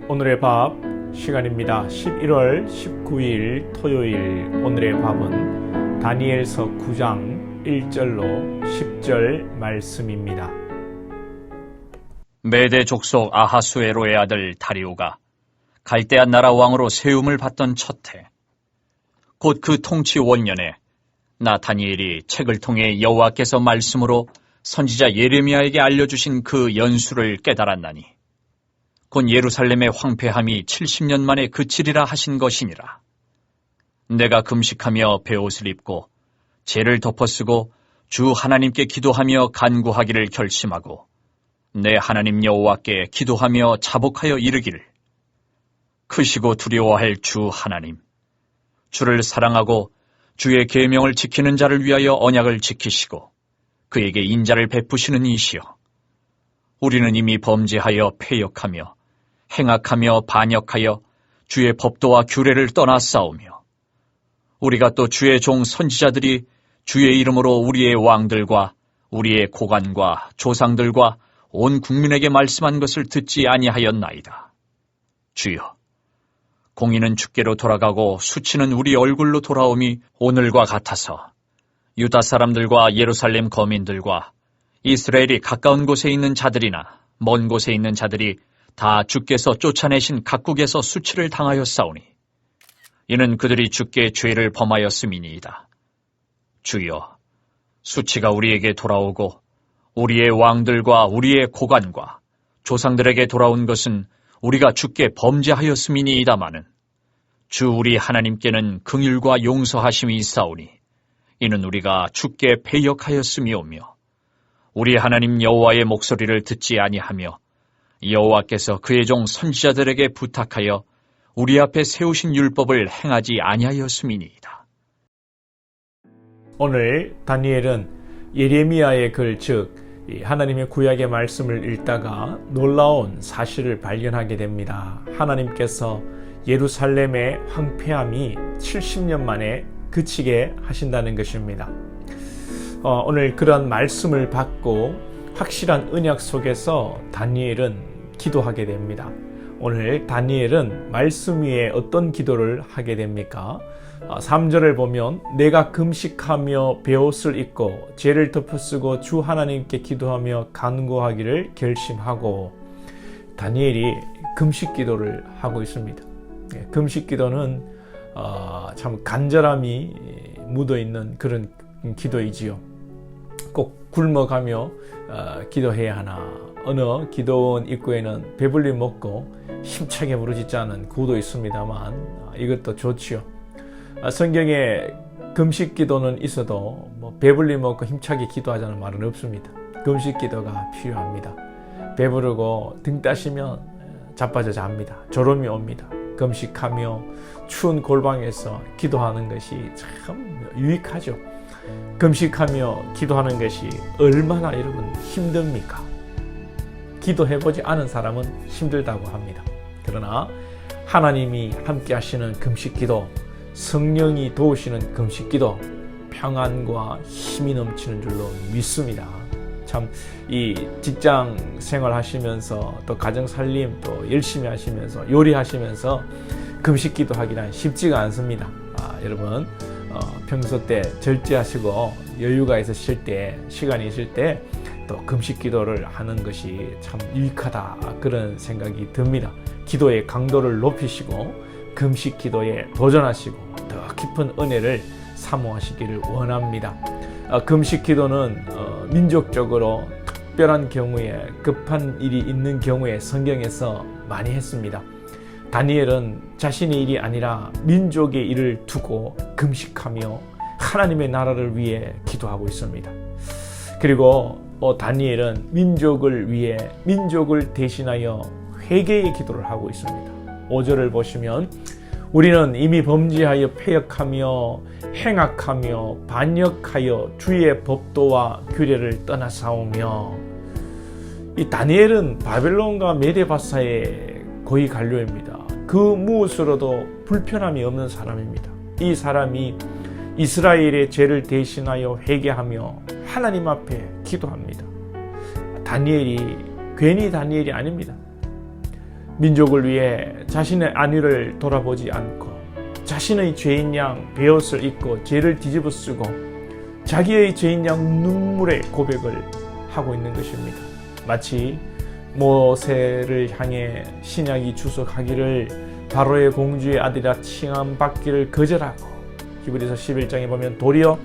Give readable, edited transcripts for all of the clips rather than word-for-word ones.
오늘의 밥 시간입니다. 11월 19일 토요일 오늘의 밥은 다니엘서 9장 1절로 10절 말씀입니다. 메대 족속 아하수에로의 아들 다리오가 갈대아 나라 왕으로 세움을 받던 첫해, 곧 그 통치 원년에 나 다니엘이 책을 통해 여호와께서 말씀으로 선지자 예레미야에게 알려주신 그 연수를 깨달았나니 곧 예루살렘의 황폐함이 70년 만에 그치리라 하신 것이니라. 내가 금식하며 베옷을 입고 죄를 덮어쓰고 주 하나님께 기도하며 간구하기를 결심하고 내 하나님 여호와께 기도하며 자복하여 이르기를, 크시고 두려워할 주 하나님, 주를 사랑하고 주의 계명을 지키는 자를 위하여 언약을 지키시고 그에게 인자를 베푸시는 이시여, 우리는 이미 범죄하여 패역하며 행악하며 반역하여 주의 법도와 규례를 떠나 싸우며 우리가 또 주의 종 선지자들이 주의 이름으로 우리의 왕들과 우리의 고관과 조상들과 온 국민에게 말씀한 것을 듣지 아니하였나이다. 주여, 공의는 주께로 돌아가고 수치는 우리 얼굴로 돌아옴이 오늘과 같아서 유다 사람들과 예루살렘 거민들과 이스라엘이 가까운 곳에 있는 자들이나 먼 곳에 있는 자들이 다 주께서 쫓아내신 각국에서 수치를 당하였사오니 이는 그들이 주께 죄를 범하였음이니이다. 주여, 수치가 우리에게 돌아오고 우리의 왕들과 우리의 고관과 조상들에게 돌아온 것은 우리가 주께 범죄하였음이니이다마는 주 우리 하나님께는 긍휼과 용서하심이 있사오니 이는 우리가 주께 패역하였음이오며 우리 하나님 여호와의 목소리를 듣지 아니하며 여호와께서 그의 종 선지자들에게 부탁하여 우리 앞에 세우신 율법을 행하지 아니하였음이니이다. 오늘 다니엘은 예레미야의 글, 즉 하나님의 구약의 말씀을 읽다가 놀라운 사실을 발견하게 됩니다. 하나님께서 예루살렘의 황폐함이 70년 만에 그치게 하신다는 것입니다. 오늘 그런 말씀을 받고 확실한 언약 속에서 다니엘은 기도하게 됩니다. 오늘 다니엘은 말씀 위에 어떤 기도를 하게 됩니까? 3절을 보면 내가 금식하며 베옷을 입고 죄를 덮어쓰고 주 하나님께 기도하며 간구하기를 결심하고, 다니엘이 금식 기도를 하고 있습니다. 금식 기도는 참 간절함이 묻어있는 그런 기도이지요. 꼭 굶어가며 기도해야 하나, 어느 기도원 입구에는 배불리 먹고 힘차게 부르짖자는 구도 있습니다만 이것도 좋지요. 성경에 금식 기도는 있어도 배불리 먹고 힘차게 기도하자는 말은 없습니다. 금식 기도가 필요합니다. 배부르고 등 따시면 자빠져 잡니다. 졸음이 옵니다. 금식하며 추운 골방에서 기도하는 것이 참 유익하죠. 금식하며 기도하는 것이 얼마나 여러분 힘듭니까? 기도해보지 않은 사람은 힘들다고 합니다. 그러나 하나님이 함께 하시는 금식기도, 성령이 도우시는 금식기도 평안과 힘이 넘치는 줄로 믿습니다. 참 이 직장 생활 하시면서 또 가정 살림 또 열심히 하시면서 요리하시면서 금식기도 하기란 쉽지가 않습니다. 여러분 평소 때 절제하시고 여유가 있으실 때, 시간이 있을 때 또 금식 기도를 하는 것이 참 유익하다, 그런 생각이 듭니다. 기도의 강도를 높이시고 금식 기도에 도전하시고 더 깊은 은혜를 사모하시기를 원합니다. 금식 기도는 민족적으로 특별한 경우에, 급한 일이 있는 경우에 성경에서 많이 했습니다. 다니엘은 자신의 일이 아니라 민족의 일을 두고 금식하며 하나님의 나라를 위해 기도하고 있습니다. 그리고 다니엘은 민족을 위해, 민족을 대신하여 회개의 기도를 하고 있습니다. 5절을 보시면 우리는 이미 범죄하여 패역하며 행악하며 반역하여 주의 법도와 규례를 떠나사오며, 이 다니엘은 바벨론과 메데바사의 고위 관료입니다. 그 무엇으로도 불편함이 없는 사람입니다. 이 사람이 이스라엘의 죄를 대신하여 회개하며 하나님 앞에 기도합니다. 다니엘이 괜히 다니엘이 아닙니다. 민족을 위해 자신의 안위를 돌아보지 않고 자신의 죄인 양 베옷을 입고 죄를 뒤집어 쓰고 자기의 죄인 양 눈물의 고백을 하고 있는 것입니다. 마치 모세를 향해 신약이 주석하기를 바로의 공주의 아들이라 칭함받기를 거절하고 히브리서 11장에 보면 도리어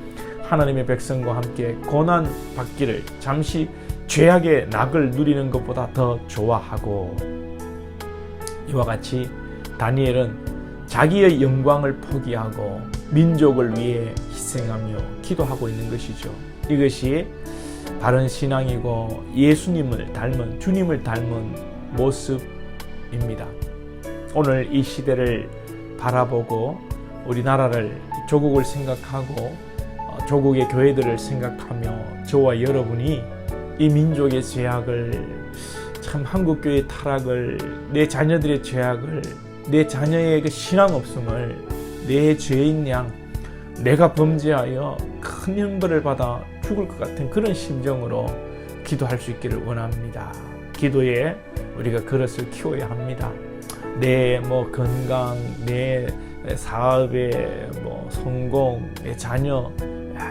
하나님의 백성과 함께 고난 받기를 잠시 죄악의 낙을 누리는 것보다 더 좋아하고, 이와 같이 다니엘은 자기의 영광을 포기하고 민족을 위해 희생하며 기도하고 있는 것이죠. 이것이 바른 신앙이고 예수님을 닮은, 주님을 닮은 모습입니다. 오늘 이 시대를 바라보고 우리나라를, 조국을 생각하고 조국의 교회들을 생각하며 저와 여러분이 이 민족의 죄악을, 참 한국교회의 타락을, 내 자녀들의 죄악을, 내 자녀의 그 신앙 없음을, 내 죄인 양 내가 범죄하여 큰 형벌을 받아 죽을 것 같은 그런 심정으로 기도할 수 있기를 원합니다. 기도에 우리가 그릇을 키워야 합니다. 내 건강, 내 사업의 성공, 내 자녀,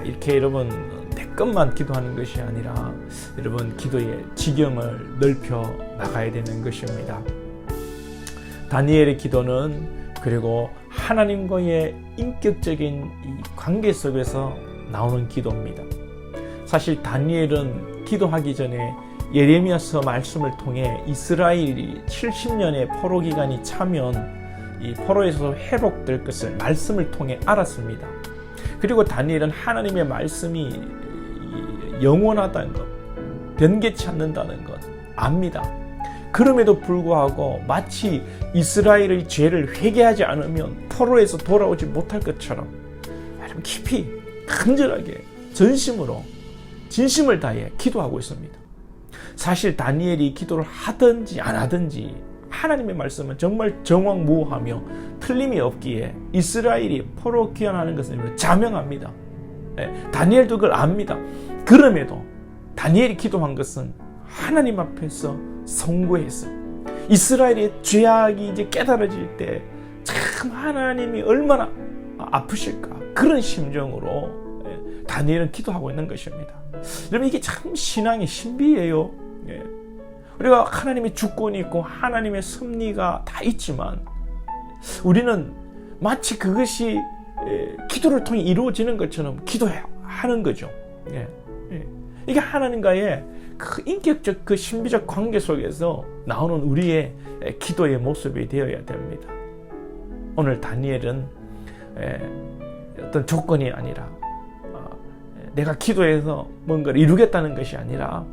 이렇게 여러분 내 것만 기도하는 것이 아니라 여러분 기도의 지경을 넓혀 나가야 되는 것입니다. 다니엘의 기도는 그리고 하나님과의 인격적인 이 관계 속에서 나오는 기도입니다. 사실 다니엘은 기도하기 전에 예레미야서 말씀을 통해 이스라엘이 70년의 포로 기간이 차면 이 포로에서 회복될 것을 말씀을 통해 알았습니다. 그리고 다니엘은 하나님의 말씀이 영원하다는 것, 변개치 않는다는 것 압니다. 그럼에도 불구하고 마치 이스라엘의 죄를 회개하지 않으면 포로에서 돌아오지 못할 것처럼 깊이 간절하게 전심으로 진심을 다해 기도하고 있습니다. 사실 다니엘이 기도를 하든지 안 하든지 하나님의 말씀은 정말 정확무오하며 틀림이 없기에 이스라엘이 포로 귀환하는 것을 자명합니다. 다니엘도 그걸 압니다. 그럼에도 다니엘이 기도한 것은 하나님 앞에서 선고해서 이스라엘의 죄악이 이제 깨달아질 때 참 하나님이 얼마나 아프실까, 그런 심정으로 다니엘은 기도하고 있는 것입니다. 여러분, 이게 참 신앙의 신비예요. 우리가 하나님의 주권이 있고 하나님의 섭리가 다 있지만 우리는 마치 그것이 기도를 통해 이루어지는 것처럼 기도하는 거죠. 이게 하나님과의 그 인격적, 그 신비적 관계 속에서 나오는 우리의 기도의 모습이 되어야 됩니다. 오늘 다니엘은 어떤 조건이 아니라 내가 기도해서 뭔가를 이루겠다는 것이 아니라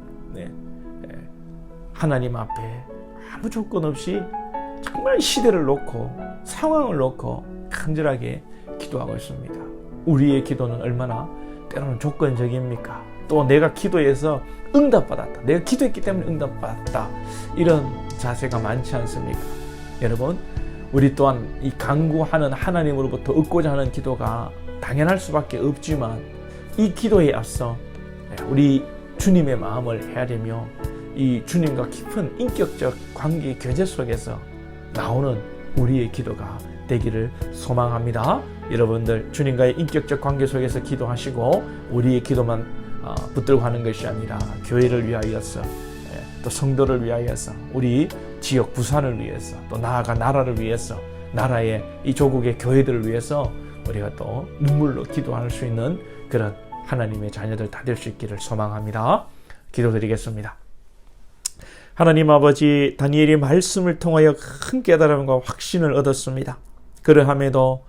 하나님 앞에 아무 조건 없이 정말 시대를 놓고 상황을 놓고 간절하게 기도하고 있습니다. 우리의 기도는 얼마나 때로는 조건적입니까? 또 내가 기도해서 응답받았다, 내가 기도했기 때문에 응답받았다, 이런 자세가 많지 않습니까? 여러분, 우리 또한 이 간구하는 하나님으로부터 얻고자 하는 기도가 당연할 수밖에 없지만 이 기도에 앞서 우리 주님의 마음을 헤아리며 이 주님과 깊은 인격적 관계 교제 속에서 나오는 우리의 기도가 되기를 소망합니다. 여러분들 주님과의 인격적 관계 속에서 기도하시고 우리의 기도만 붙들고 하는 것이 아니라 교회를 위하여서, 또 성도를 위하여서, 우리 지역 부산을 위해서, 또 나아가 나라를 위해서, 나라의 이 조국의 교회들을 위해서 우리가 또 눈물로 기도할 수 있는 그런 하나님의 자녀들 다 될 수 있기를 소망합니다. 기도드리겠습니다. 하나님 아버지, 다니엘이 말씀을 통하여 큰 깨달음과 확신을 얻었습니다. 그러함에도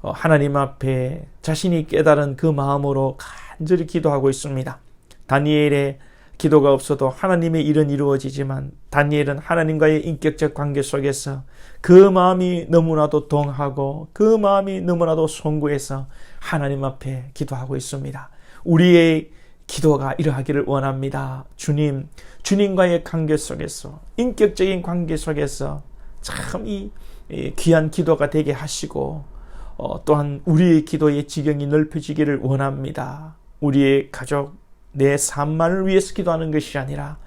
하나님 앞에 자신이 깨달은 그 마음으로 간절히 기도하고 있습니다. 다니엘의 기도가 없어도 하나님의 일은 이루어지지만 다니엘은 하나님과의 인격적 관계 속에서 그 마음이 너무나도 동하고 그 마음이 너무나도 송구해서 하나님 앞에 기도하고 있습니다. 우리의 기도가 이러하기를 원합니다. 주님과의 관계 속에서, 인격적인 관계 속에서 참 이 귀한 기도가 되게 하시고 또한 우리의 기도의 지경이 넓혀지기를 원합니다. 우리의 가족, 내 삶만을 위해서 기도하는 것이 아니라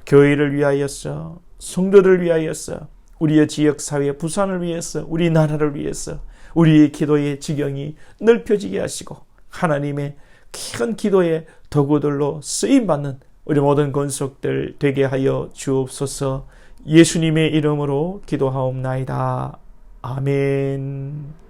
교회를 위하여서, 성도를 위하여서, 우리의 지역사회 부산을 위해서, 우리나라를 위해서 우리의 기도의 지경이 넓혀지게 하시고 하나님의 큰 기도의 도구들로 쓰임받는 우리 모든 권속들 되게 하여 주옵소서. 예수님의 이름으로 기도하옵나이다. 아멘.